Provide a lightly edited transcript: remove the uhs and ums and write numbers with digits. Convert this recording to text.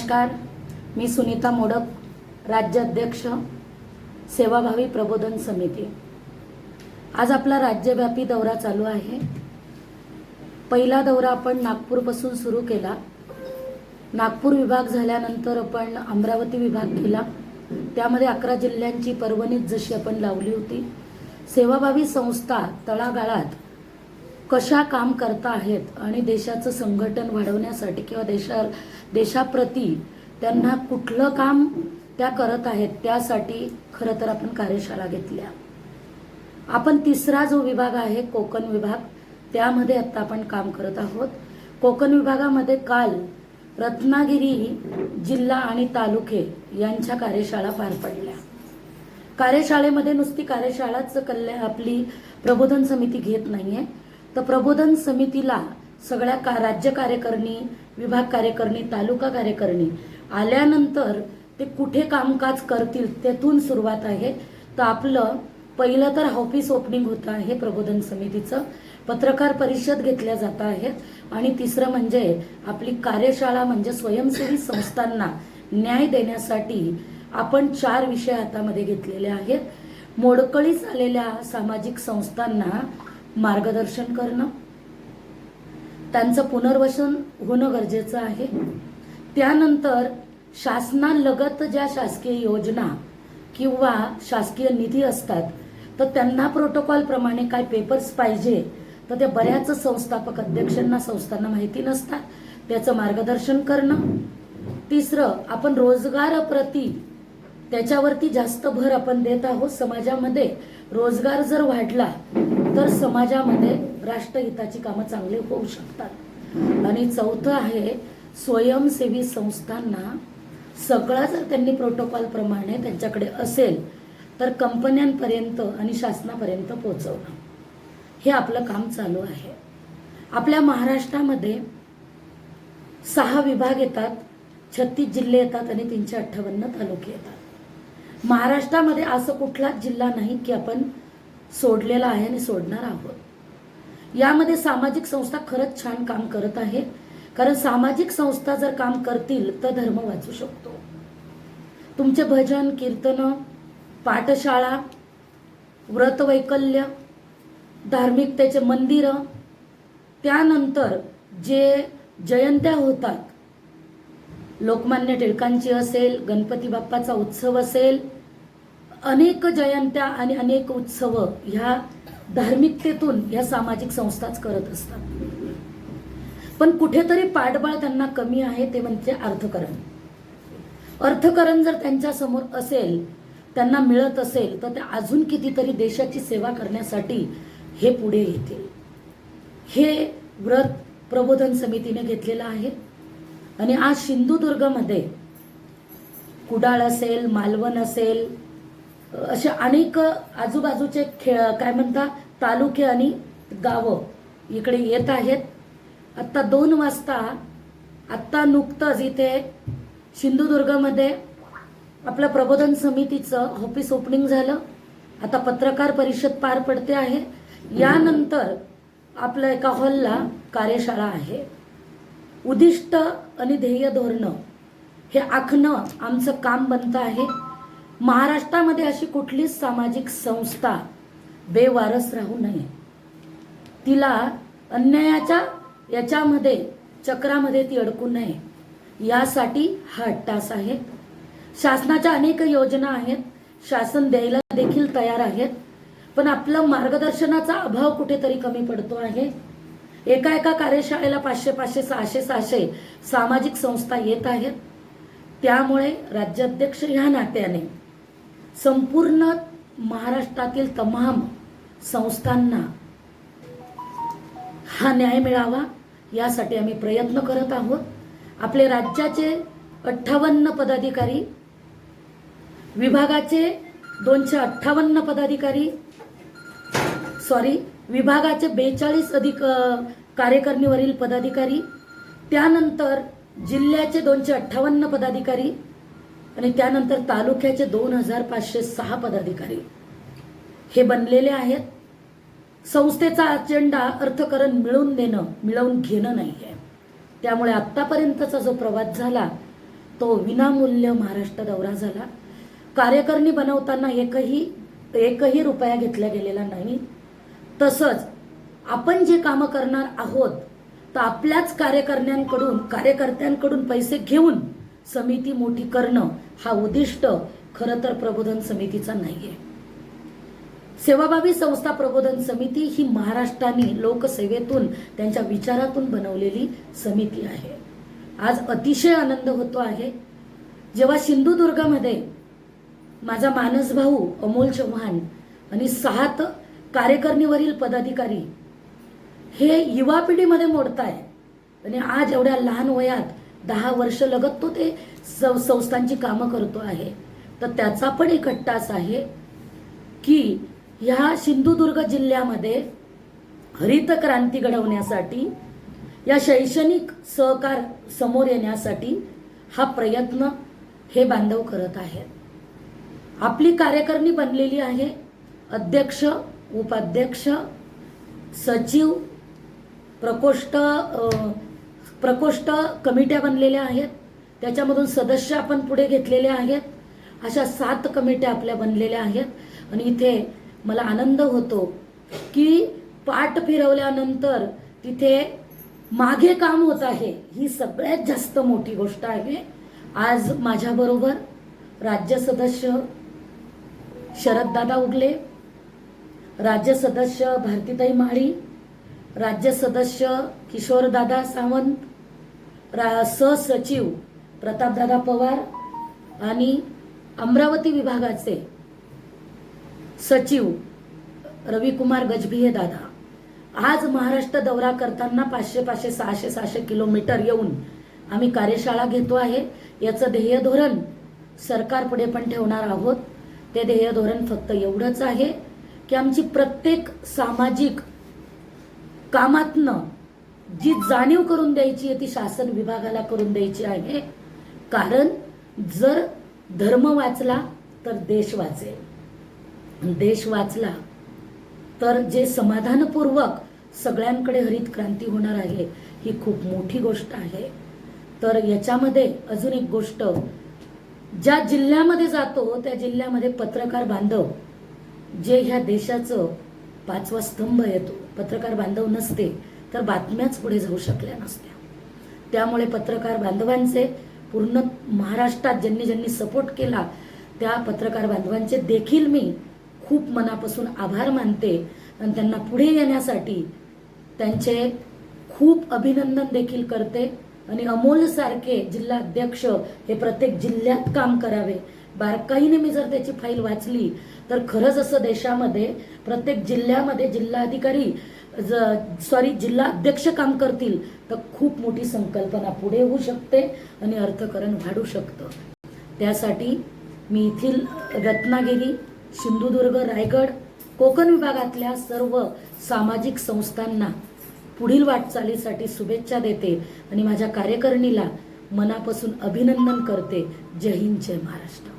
नमस्कार, मी सुनीता मोडक, राज्याध्यक्ष सेवाभावी प्रबोधन समिती। आज आपला राज्यव्यापी दौरा चालू आहे। पहिला दौरा आपण नागपूरपासून सुरू केला। नागपूर विभाग झाल्यानंतर आपण अमरावती विभाग केला। त्यामध्ये 11 जिल्ह्यांची परभणीत जशी आपण लावली होती। सेवाभावी संस्था तळागाळात कशा काम करता आहेत आणि देशाचं संघटन वाढवण्यासाठी किंवा देशाप्रती त्यांना कुठलं काम त्या करत आहेत त्यासाठी खरं तर आपण कार्यशाळा घेतल्या। आपण तिसरा जो विभाग आहे कोकण विभाग, त्यामध्ये आता आपण काम करत आहोत। कोकण विभागामध्ये काल रत्नागिरी जिल्हा आणि तालुके यांच्या कार्यशाळा पार पडल्या। कार्यशाळेमध्ये नुसती कार्यशाळाच आपली प्रबोधन समिती घेत नाहीये, तर प्रबोधन समितीला सगळ्या राज्य कार्यकारिणी, विभाग कार्यकारिणी, तालुका कार्यकारिणी आल्यानंतर ते कुठे कामकाज करतील तेथून सुरुवात आहे। तर आपलं पहिलं तर ऑफिस ओपनिंग होत आहे प्रबोधन समितीचं, पत्रकार परिषद घेतल्या जात आहेत आणि तिसरं म्हणजे आपली कार्यशाळा म्हणजे स्वयंसेवी संस्थांना न्याय देण्यासाठी आपण 4 विषय हातामध्ये घेतलेले आहेत। मोडकळीस आलेल्या सामाजिक संस्थांना मार्गदर्शन करणं, त्यांचं पुनर्वसन होणं गरजेचं आहे। त्यानंतर शासनालगत ज्या शासकीय योजना किंवा शासकीय निधी असतात तर त्यांना प्रोटोकॉल प्रमाणे काय पेपर्स पाहिजे तर त्या बऱ्याच संस्थापक अध्यक्षांना संस्थांना माहिती नसतात, त्याचं मार्गदर्शन करणं। तिसरं आपण रोजगार प्रति त्याच्यावरती जास्त भर आपण देत आहोत। समाजामध्ये रोजगार जर वाढला तर समाजामध्ये राष्ट्रहिताची कामं चांगली होऊ शकतात। आणि चौथं आहे स्वयंसेवी संस्थांना सगळं जर त्यांनी प्रोटोकॉल प्रमाणे त्यांच्याकडे असेल तर कंपन्यांपर्यंत आणि शासनापर्यंत पोहोचवणं, हे आपलं काम चालू आहे। आपल्या महाराष्ट्रामध्ये 6 विभाग येतात, 36 जिल्हे येतात आणि 358 तालुके येतात। महाराष्ट्रामध्ये असं कुठलाच जिल्हा नाही की आपण सोडलेला आहे आणि सोडणार आहोत। यामध्ये सामाजिक संस्था खरंच छान काम करत आहे, कारण सामाजिक संस्था जर काम करतील तर धर्म वाचू शकतो। तुमचे भजन, कीर्तन, पाठशाळा, व्रतवैकल्य, धार्मिकतेचे मंदिर, त्यानंतर जे जयंत्या होतात, लोकमान्य टिळकांची असेल, गणपती बाप्पाचा उत्सव असेल, अनेक जयंत्या आणि अनेक उत्सव ह्या धार्मिकतेतून ह्या सामाजिक संस्थाच करत असतात। पण कुठेतरी पाठबळ त्यांना कमी आहे, ते म्हणजे अर्थकरण। अर्थकरण जर त्यांच्या समोर असेल, त्यांना मिळत असेल तर ते अजून कितीतरी देशाची सेवा करण्यासाठी हे पुढे येतील। हे व्रत प्रबोधन समितीने घेतलेलं आहे आणि आज सिंधुदुर्गमध्ये कुडाळ असेल, मालवण असेल, असे अनेक आजूबाजूचे काय म्हणता तालुके आणि गावं इकडे येत आहेत। आता 2 वाजता आत्ता नुकतंच इथे सिंधुदुर्गमध्ये आपलं प्रबोधन समितीचं ऑफिस ओपनिंग झालं। आता पत्रकार परिषद पार पडते आहे। यानंतर आपल्या एका हॉलला कार्यशाळा आहे। उद्दिष्ट आणि ध्येय धोरण हे आखणं आमचं काम बनतं आहे। महाराष्ट्रामध्ये अशी कुठलीच सामाजिक संस्था बेवारस राहू नये, तिला अन्यायाच्या याच्यामध्ये चक्रामध्ये ती अडकू नये, यासाठी हा अट्टास आहे। शासनाच्या अनेक योजना आहेत, शासन द्यायला देखील तयार आहेत, पण आपलं मार्गदर्शनाचा अभाव कुठेतरी कमी पडतो आहे। एका कार्यशाळेला 500 600 सामाजिक संस्था येत आहेत। त्यामुळे राज्याध्यक्ष ह्या नात्याने संपूर्ण महाराष्ट्रातील तमाम संस्थांना हा न्याय मिळावा यासाठी आम्ही प्रयत्न करत आहोत। आपले राज्याचे 58 पदाधिकारी, विभागाचे 258 पदाधिकारी, विभागाचे 42 अधिक कार्यकारिणीवरील पदाधिकारी, त्यानंतर जिल्ह्याचे 258 पदाधिकारी आणि त्यानंतर तालुक्याचे 2506 पदाधिकारी हे बनलेले आहेत। संस्थेचा अजेंडा अर्थकरण मिळवून घेणं नाहीये। त्यामुळे आतापर्यंतचा जो प्रवास झाला तो विनामूल्य महाराष्ट्र दौरा झाला. कार्यकारिणी बनवताना एकही रुपया घेतला गेलेला नाही. तसंच आपण जे कामं करणार आहोत तर आपल्याच कार्यकर्त्यांकडून पैसे घेऊन समिती मोठी करणं हा उद्दिष्ट खरं तर प्रबोधन समितीचा नाहीये. सेवाभावी संस्था प्रबोधन समिती ही महाराष्ट्राने लोकसेवेतून त्यांच्या विचारातून बनवलेली समिती आहे. आज अतिशय आनंद होतो आहे जेव्हा सिंधुदुर्गमध्ये माझा मानस भाऊ अमोल चव्हाण आणि 7 कार्यकारिणीवरील पदाधिकारी हे युवा पिढीमध्ये मोडताय आणि आज एवढ्या लहान वयात 10 वर्ष लगत तो ते संस्थांची कामं करतो आहे. तर त्याचा पण एक अट्टास आहे की ह्या सिंधुदुर्ग जिल्ह्यामध्ये हरित क्रांती घडवण्यासाठी या शैक्षणिक सहकार समोर येण्यासाठी हा प्रयत्न हे बांधव करत आहेत. आपली कार्यकारिणी बनलेली आहे. अध्यक्ष, उपाध्यक्ष, सचिव, प्रकोष्ठ कमिट्या बनलेल्या आहेत. त्याच्यामधून सदस्य आपण पुढे घेतलेले आहेत. अशा 7 कमिट्या आपल्या बनलेल्या आहेत. आणि इथे मला आनंद होतो की पाठ फिरवल्यानंतर तिथे मागे काम होत आहे. ही सगळ्यात जास्त मोठी गोष्ट आहे. आज माझ्याबरोबर राज्य सदस्य शरददादा उगले, राज्य सदस्य भारतीताई माळी, राज्य सदस्य किशोरदादा सावंत, सहसचिव प्रतापदादा पवार आणि अमरावती विभागाचे सचिव रविकुमार गजभिये दादा. आज महाराष्ट्र दौरा करताना 500, 600 किलोमीटर येऊन आम्ही कार्यशाळा घेतो आहे. याचं ध्येय धोरण सरकारपुढे पण ठेवणार आहोत. ते ध्येय धोरण फक्त एवढंच आहे की आमची प्रत्येक सामाजिक कामातनं जी जाणीव करून द्यायची आहे ती शासन विभागाला करून द्यायची आहे. कारण जर धर्म वाचला तर देश वाचेल. देश वाचला तर जे समाधानपूर्वक सगळ्यांकडे हरित क्रांती होणार आहे ही खूप मोठी गोष्ट आहे. तर याच्यामध्ये अजून एक गोष्ट, ज्या जिल्ह्यामध्ये जातो त्या जिल्ह्यामध्ये पत्रकार बांधव जे ह्या देशाचं 5वा स्तंभ येतो, पत्रकार बांधव नसते तर बातम्याच पुढे जाऊ शकल्या नसत्या. त्यामुळे पत्रकार बांधवांचे पूर्ण महाराष्ट्रात ज्यांनी सपोर्ट केला त्या पत्रकार बांधवांचे देखील मी खूप मनापासून आभार मानते आणि त्यांना पुढे येण्यासाठी त्यांचे खूप अभिनंदन देखील करते. आणि अमोल सारखे जिल्हा अध्यक्ष हे प्रत्येक जिल्ह्यात काम करावे. बारकाईने मी जर त्याची फाईल वाचली तर खरंच असं देशामध्ये प्रत्येक जिल्ह्यामध्ये जिल्हाधिकारी जिल्हा अध्यक्ष काम करतील तर खूप मोठी संकल्पना पुढे होऊ शकते आणि अर्थकारण वाढू शकतं. त्यासाठी मी येथील रत्नागिरी, सिंधुदुर्ग, रायगड, कोकण विभागातल्या सर्व सामाजिक संस्थांना पुढील वाटचालीसाठी शुभेच्छा देते आणि माझ्या कार्यकारिणीला मनापासून अभिनंदन करते. जय हिंद, जय महाराष्ट्र.